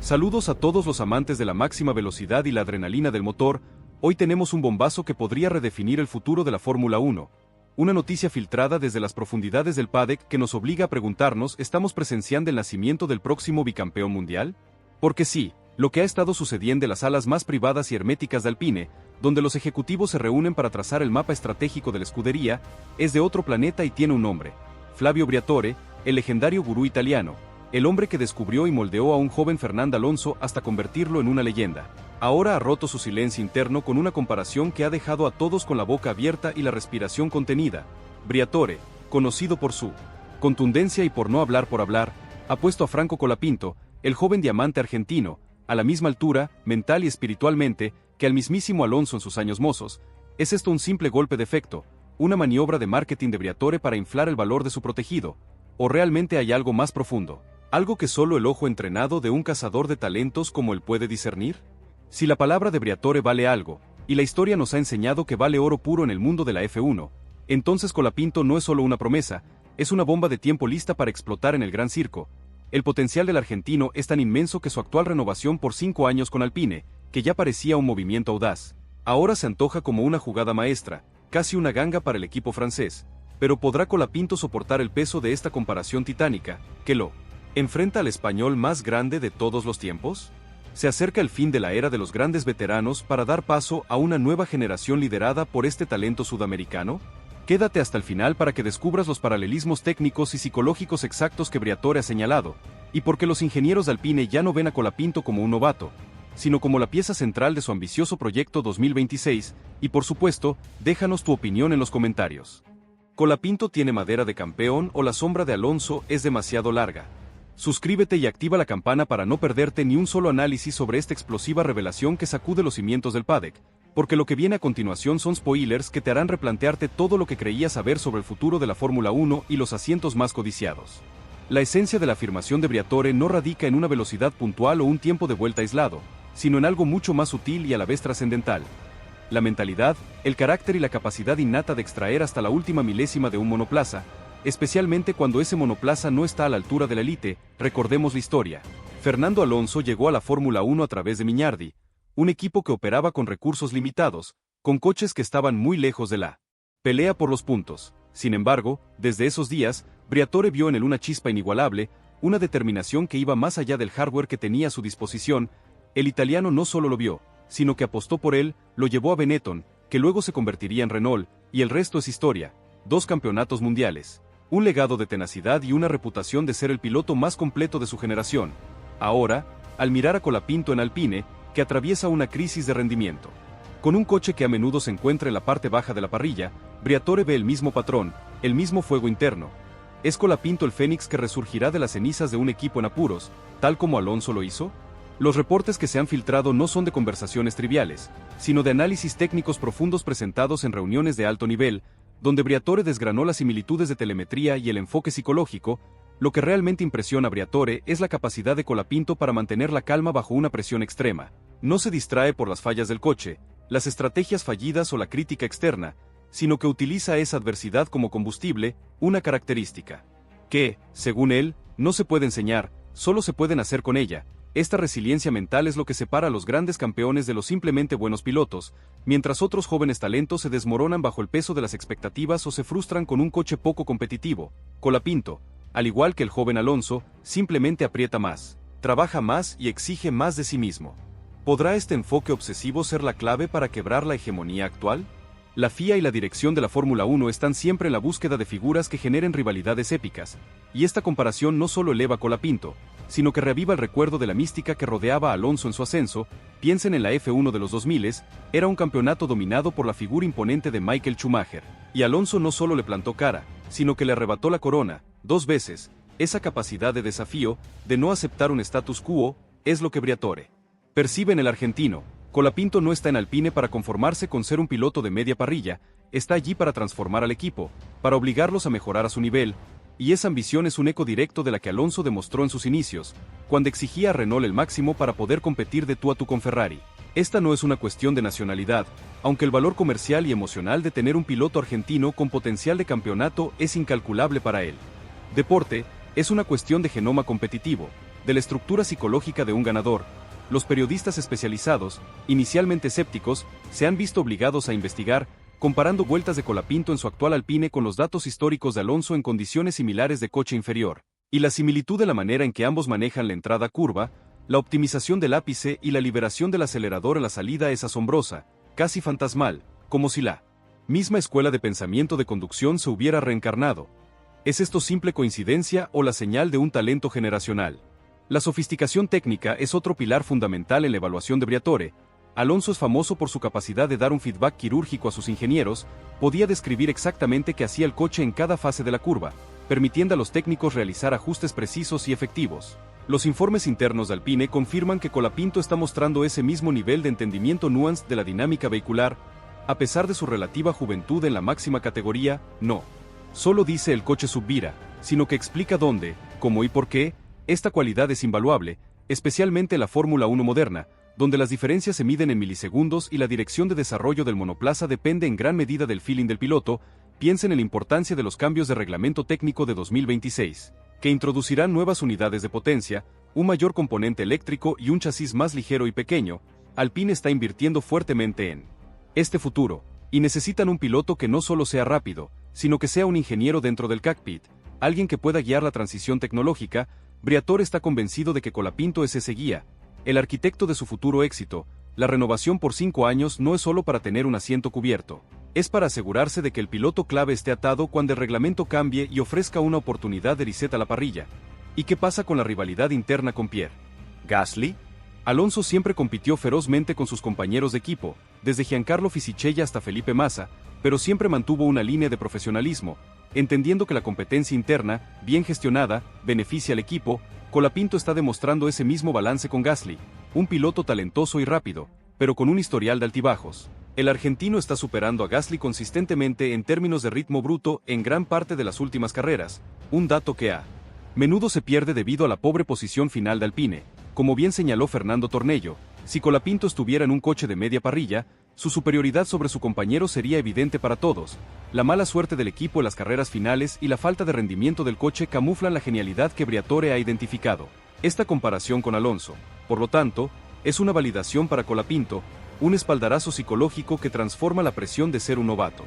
Saludos a todos los amantes de la máxima velocidad y la adrenalina del motor. Hoy tenemos un bombazo que podría redefinir el futuro de la Fórmula 1. Una noticia filtrada desde las profundidades del paddock que nos obliga a preguntarnos: ¿estamos presenciando el nacimiento del próximo bicampeón mundial? Porque sí, lo que ha estado sucediendo en las salas más privadas y herméticas de Alpine, donde los ejecutivos se reúnen para trazar el mapa estratégico de la escudería, es de otro planeta y tiene un nombre: Flavio Briatore, el legendario gurú italiano, el hombre que descubrió y moldeó a un joven Fernando Alonso hasta convertirlo en una leyenda. Ahora ha roto su silencio interno con una comparación que ha dejado a todos con la boca abierta y la respiración contenida. Briatore, conocido por su contundencia y por no hablar por hablar, ha puesto a Franco Colapinto, el joven diamante argentino, a la misma altura, mental y espiritualmente, que al mismísimo Alonso en sus años mozos. ¿Es esto un simple golpe de efecto, una maniobra de marketing de Briatore para inflar el valor de su protegido? ¿O realmente hay algo más profundo? ¿Algo que solo el ojo entrenado de un cazador de talentos como él puede discernir? Si la palabra de Briatore vale algo, y la historia nos ha enseñado que vale oro puro en el mundo de la F1, entonces Colapinto no es solo una promesa, es una bomba de tiempo lista para explotar en el gran circo. El potencial del argentino es tan inmenso que su actual renovación por 5 años con Alpine, que ya parecía un movimiento audaz, ahora se antoja como una jugada maestra, casi una ganga para el equipo francés. Pero ¿podrá Colapinto soportar el peso de esta comparación titánica, que lo enfrenta al español más grande de todos los tiempos? Se acerca el fin de la era de los grandes veteranos para dar paso a una nueva generación liderada por este talento sudamericano. Quédate hasta el final para que descubras los paralelismos técnicos y psicológicos exactos que Briatore ha señalado, y porque los ingenieros de Alpine ya no ven a Colapinto como un novato, sino como la pieza central de su ambicioso proyecto 2026, y por supuesto, déjanos tu opinión en los comentarios. ¿Colapinto tiene madera de campeón o la sombra de Alonso es demasiado larga? Suscríbete y activa la campana para no perderte ni un solo análisis sobre esta explosiva revelación que sacude los cimientos del paddock, porque lo que viene a continuación son spoilers que te harán replantearte todo lo que creías saber sobre el futuro de la Fórmula 1 y los asientos más codiciados. La esencia de la afirmación de Briatore no radica en una velocidad puntual o un tiempo de vuelta aislado, sino en algo mucho más sutil y a la vez trascendental: la mentalidad, el carácter y la capacidad innata de extraer hasta la última milésima de un monoplaza, especialmente cuando ese monoplaza no está a la altura de la élite. Recordemos la historia. Fernando Alonso llegó a la Fórmula 1 a través de Minardi, un equipo que operaba con recursos limitados, con coches que estaban muy lejos de la pelea por los puntos. Sin embargo, desde esos días, Briatore vio en él una chispa inigualable, una determinación que iba más allá del hardware que tenía a su disposición. El italiano no solo lo vio, sino que apostó por él, lo llevó a Benetton, que luego se convertiría en Renault, y el resto es historia. 2 campeonatos mundiales, un legado de tenacidad y una reputación de ser el piloto más completo de su generación. Ahora, al mirar a Colapinto en Alpine, que atraviesa una crisis de rendimiento, con un coche que a menudo se encuentra en la parte baja de la parrilla, Briatore ve el mismo patrón, el mismo fuego interno. ¿Es Colapinto el fénix que resurgirá de las cenizas de un equipo en apuros, tal como Alonso lo hizo? Los reportes que se han filtrado no son de conversaciones triviales, sino de análisis técnicos profundos presentados en reuniones de alto nivel, donde Briatore desgranó las similitudes de telemetría y el enfoque psicológico. Lo que realmente impresiona a Briatore es la capacidad de Colapinto para mantener la calma bajo una presión extrema. No se distrae por las fallas del coche, las estrategias fallidas o la crítica externa, sino que utiliza esa adversidad como combustible, una característica que, según él, no se puede enseñar, solo se puede nacer con ella. Esta resiliencia mental es lo que separa a los grandes campeones de los simplemente buenos pilotos, mientras otros jóvenes talentos se desmoronan bajo el peso de las expectativas o se frustran con un coche poco competitivo. Colapinto, al igual que el joven Alonso, simplemente aprieta más, trabaja más y exige más de sí mismo. ¿Podrá este enfoque obsesivo ser la clave para quebrar la hegemonía actual? La FIA y la dirección de la Fórmula 1 están siempre en la búsqueda de figuras que generen rivalidades épicas, y esta comparación no solo eleva a Colapinto, sino que reaviva el recuerdo de la mística que rodeaba a Alonso en su ascenso. Piensen en la F1 de los 2000, era un campeonato dominado por la figura imponente de Michael Schumacher, y Alonso no solo le plantó cara, sino que le arrebató la corona 2 veces. Esa capacidad de desafío, de no aceptar un status quo, es lo que Briatore percibe en el argentino. Colapinto no está en Alpine para conformarse con ser un piloto de media parrilla, está allí para transformar al equipo, para obligarlos a mejorar a su nivel, y esa ambición es un eco directo de la que Alonso demostró en sus inicios, cuando exigía a Renault el máximo para poder competir de tú a tú con Ferrari. Esta no es una cuestión de nacionalidad, aunque el valor comercial y emocional de tener un piloto argentino con potencial de campeonato es incalculable para él. Deporte, es una cuestión de genoma competitivo. de la estructura psicológica de un ganador, los periodistas especializados, inicialmente escépticos, se han visto obligados a investigar, comparando vueltas de Colapinto en su actual Alpine con los datos históricos de Alonso en condiciones similares de coche inferior, y la similitud de la manera en que ambos manejan la entrada curva, la optimización del ápice y la liberación del acelerador a la salida es asombrosa, casi fantasmal, como si la misma escuela de pensamiento de conducción se hubiera reencarnado. ¿Es esto simple coincidencia o la señal de un talento generacional? La sofisticación técnica es otro pilar fundamental en la evaluación de Briatore. Alonso es famoso por su capacidad de dar un feedback quirúrgico a sus ingenieros, podía describir exactamente qué hacía el coche en cada fase de la curva, permitiendo a los técnicos realizar ajustes precisos y efectivos. Los informes internos de Alpine confirman que Colapinto está mostrando ese mismo nivel de entendimiento nuanced de la dinámica vehicular, a pesar de su relativa juventud en la máxima categoría. No solo dice el coche subvira, sino que explica dónde, cómo y por qué. Esta cualidad es invaluable, especialmente en la Fórmula 1 moderna, donde las diferencias se miden en milisegundos y la dirección de desarrollo del monoplaza depende en gran medida del feeling del piloto. Piensen en la importancia de los cambios de reglamento técnico de 2026, que introducirán nuevas unidades de potencia, un mayor componente eléctrico y un chasis más ligero y pequeño. Alpine está invirtiendo fuertemente en este futuro, y necesitan un piloto que no solo sea rápido, sino que sea un ingeniero dentro del cockpit, alguien que pueda guiar la transición tecnológica. Briatore está convencido de que Colapinto es ese guía, el arquitecto de su futuro éxito. La renovación por 5 años no es solo para tener un asiento cubierto, es para asegurarse de que el piloto clave esté atado cuando el reglamento cambie y ofrezca una oportunidad de reset a la parrilla. ¿Y qué pasa con la rivalidad interna con Pierre Gasly? Alonso siempre compitió ferozmente con sus compañeros de equipo, desde Giancarlo Fisichella hasta Felipe Massa, pero siempre mantuvo una línea de profesionalismo, entendiendo que la competencia interna, bien gestionada, beneficia al equipo. Colapinto está demostrando ese mismo balance con Gasly, un piloto talentoso y rápido, pero con un historial de altibajos. El argentino está superando a Gasly consistentemente en términos de ritmo bruto en gran parte de las últimas carreras, un dato que a menudo se pierde debido a la pobre posición final de Alpine. Como bien señaló Fernando Tornello, si Colapinto estuviera en un coche de media parrilla, su superioridad sobre su compañero sería evidente para todos. La mala suerte del equipo en las carreras finales y la falta de rendimiento del coche camuflan la genialidad que Briatore ha identificado. Esta comparación con Alonso, por lo tanto, es una validación para Colapinto, un espaldarazo psicológico que transforma la presión de ser un novato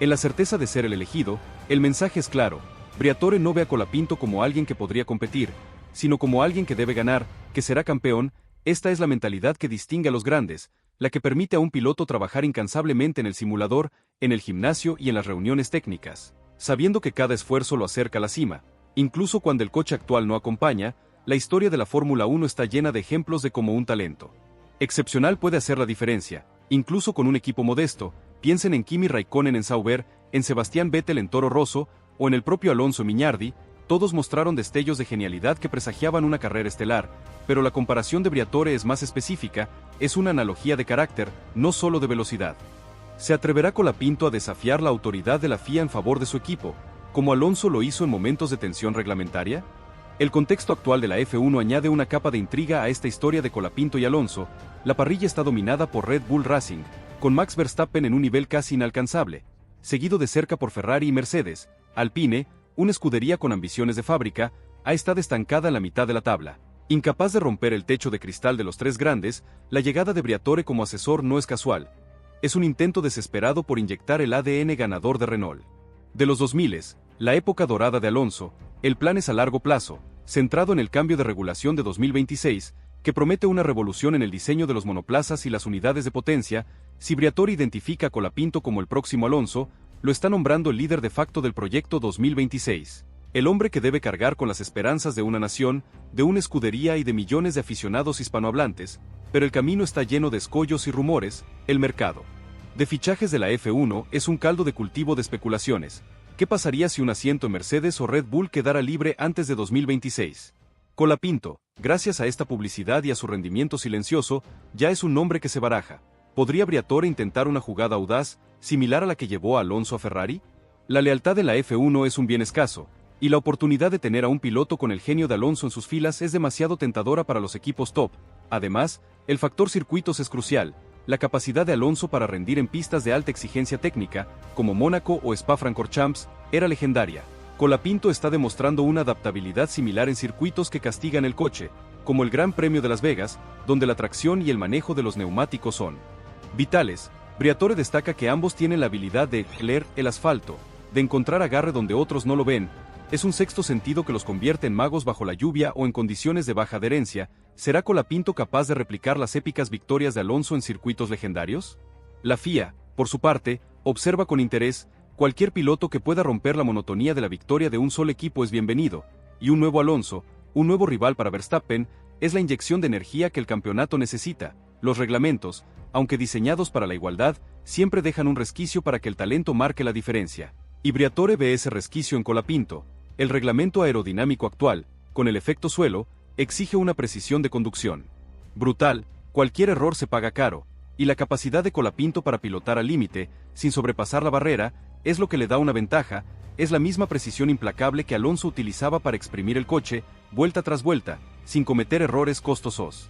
en la certeza de ser el elegido. El mensaje es claro: Briatore no ve a Colapinto como alguien que podría competir, sino como alguien que debe ganar, que será campeón. Esta es la mentalidad que distingue a los grandes, la que permite a un piloto trabajar incansablemente en el simulador, en el gimnasio y en las reuniones técnicas, sabiendo que cada esfuerzo lo acerca a la cima. Incluso cuando el coche actual no acompaña, la historia de la Fórmula 1 está llena de ejemplos de cómo un talento excepcional puede hacer la diferencia, incluso con un equipo modesto. Piensen en Kimi Raikkonen en Sauber, en Sebastián Vettel en Toro Rosso, o en el propio Alonso Minardi. Todos mostraron destellos de genialidad que presagiaban una carrera estelar, pero la comparación de Briatore es más específica, es una analogía de carácter, no solo de velocidad. ¿Se atreverá Colapinto a desafiar la autoridad de la FIA en favor de su equipo, como Alonso lo hizo en momentos de tensión reglamentaria? El contexto actual de la F1 añade una capa de intriga a esta historia de Colapinto y Alonso. La parrilla está dominada por Red Bull Racing, con Max Verstappen en un nivel casi inalcanzable, seguido de cerca por Ferrari y Mercedes. Alpine, una escudería con ambiciones de fábrica, ha estado estancada en la mitad de la tabla. Incapaz de romper el techo de cristal de los tres grandes, la llegada de Briatore como asesor no es casual. Es un intento desesperado por inyectar el ADN ganador de Renault. De los 2000, la época dorada de Alonso, el plan es a largo plazo, centrado en el cambio de regulación de 2026, que promete una revolución en el diseño de los monoplazas y las unidades de potencia. Si Briatore identifica a Colapinto como el próximo Alonso, lo está nombrando el líder de facto del proyecto 2026. El hombre que debe cargar con las esperanzas de una nación, de una escudería y de millones de aficionados hispanohablantes, pero el camino está lleno de escollos y rumores. El mercado de fichajes de la F1 es un caldo de cultivo de especulaciones. ¿Qué pasaría si un asiento en Mercedes o Red Bull quedara libre antes de 2026? Colapinto, gracias a esta publicidad y a su rendimiento silencioso, ya es un nombre que se baraja. ¿Podría Briatore intentar una jugada audaz, similar a la que llevó a Alonso a Ferrari? La lealtad en la F1 es un bien escaso, y la oportunidad de tener a un piloto con el genio de Alonso en sus filas es demasiado tentadora para los equipos top. Además, el factor circuitos es crucial. La capacidad de Alonso para rendir en pistas de alta exigencia técnica, como Mónaco o Spa-Francorchamps, era legendaria. Colapinto está demostrando una adaptabilidad similar en circuitos que castigan el coche, como el Gran Premio de Las Vegas, donde la tracción y el manejo de los neumáticos son vitales. Briatore destaca que ambos tienen la habilidad de leer el asfalto, de encontrar agarre donde otros no lo ven. Es un sexto sentido que los convierte en magos bajo la lluvia o en condiciones de baja adherencia. ¿Será Colapinto capaz de replicar las épicas victorias de Alonso en circuitos legendarios? La FIA, por su parte, observa con interés: cualquier piloto que pueda romper la monotonía de la victoria de un solo equipo es bienvenido, y un nuevo Alonso, un nuevo rival para Verstappen, es la inyección de energía que el campeonato necesita. Los reglamentos, aunque diseñados para la igualdad, siempre dejan un resquicio para que el talento marque la diferencia. Y Briatore ve ese resquicio en Colapinto. El reglamento aerodinámico actual, con el efecto suelo, exige una precisión de conducción brutal. Cualquier error se paga caro, y la capacidad de Colapinto para pilotar al límite, sin sobrepasar la barrera, es lo que le da una ventaja. Es la misma precisión implacable que Alonso utilizaba para exprimir el coche, vuelta tras vuelta, sin cometer errores costosos.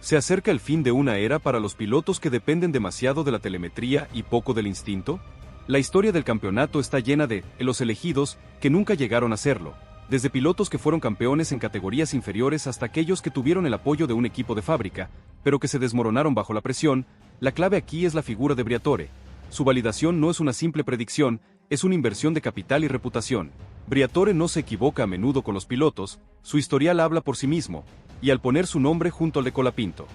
¿Se acerca el fin de una era para los pilotos que dependen demasiado de la telemetría y poco del instinto? La historia del campeonato está llena de los elegidos que nunca llegaron a serlo, desde pilotos que fueron campeones en categorías inferiores hasta aquellos que tuvieron el apoyo de un equipo de fábrica, pero que se desmoronaron bajo la presión. La clave aquí es la figura de Briatore. Su validación no es una simple predicción, es una inversión de capital y reputación. Briatore no se equivoca a menudo con los pilotos, su historial habla por sí mismo, y al poner su nombre junto al de Colapinto,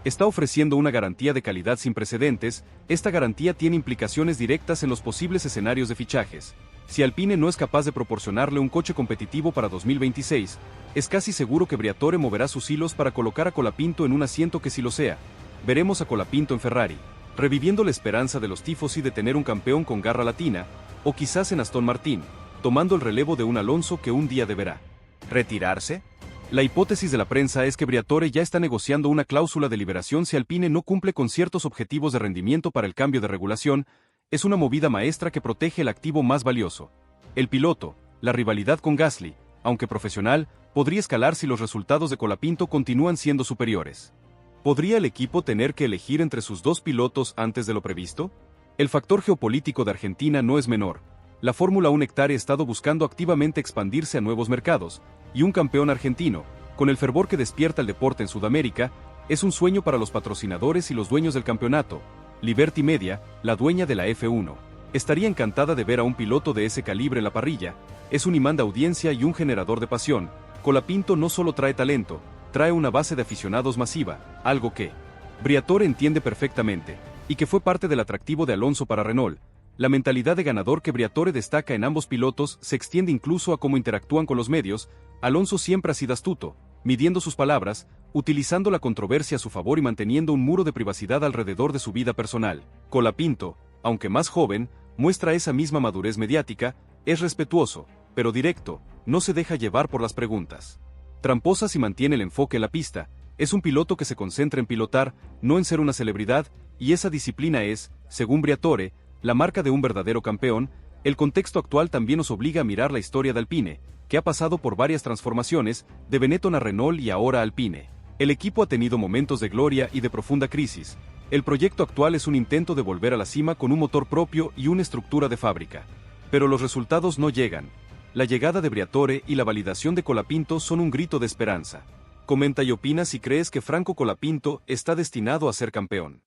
está ofreciendo una garantía de calidad sin precedentes. Esta garantía tiene implicaciones directas en los posibles escenarios de fichajes. Si Alpine no es capaz de proporcionarle un coche competitivo para 2026, es casi seguro que Briatore moverá sus hilos para colocar a Colapinto en un asiento que sí lo sea. Veremos a Colapinto en Ferrari, reviviendo la esperanza de los tifosi de tener un campeón con garra latina, o quizás en Aston Martin, tomando el relevo de un Alonso que un día deberá retirarse. La hipótesis de la prensa es que Briatore ya está negociando una cláusula de liberación si Alpine no cumple con ciertos objetivos de rendimiento para el cambio de regulación. Es una movida maestra que protege el activo más valioso. El piloto. La rivalidad con Gasly, aunque profesional, podría escalar si los resultados de Colapinto continúan siendo superiores. ¿Podría el equipo tener que elegir entre sus dos pilotos antes de lo previsto? El factor geopolítico de Argentina no es menor. La Fórmula 1 Hectare ha estado buscando activamente expandirse a nuevos mercados, y un campeón argentino, con el fervor que despierta el deporte en Sudamérica, es un sueño para los patrocinadores y los dueños del campeonato. Liberty Media, la dueña de la F1, estaría encantada de ver a un piloto de ese calibre en la parrilla. Es un imán de audiencia y un generador de pasión. Colapinto no solo trae talento, trae una base de aficionados masiva, algo que Briatore entiende perfectamente, y que fue parte del atractivo de Alonso para Renault. La mentalidad de ganador que Briatore destaca en ambos pilotos se extiende incluso a cómo interactúan con los medios. Alonso siempre ha sido astuto, midiendo sus palabras, utilizando la controversia a su favor y manteniendo un muro de privacidad alrededor de su vida personal. Colapinto, aunque más joven, muestra esa misma madurez mediática. Es respetuoso, pero directo, no se deja llevar por las preguntas tramposas y mantiene el enfoque en la pista. Es un piloto que se concentra en pilotar, no en ser una celebridad, y esa disciplina es, según Briatore, la marca de un verdadero campeón. El contexto actual también nos obliga a mirar la historia de Alpine, que ha pasado por varias transformaciones, de Benetton a Renault y ahora Alpine. El equipo ha tenido momentos de gloria y de profunda crisis. El proyecto actual es un intento de volver a la cima con un motor propio y una estructura de fábrica. Pero los resultados no llegan. La llegada de Briatore y la validación de Colapinto son un grito de esperanza. Comenta y opina si crees que Franco Colapinto está destinado a ser campeón.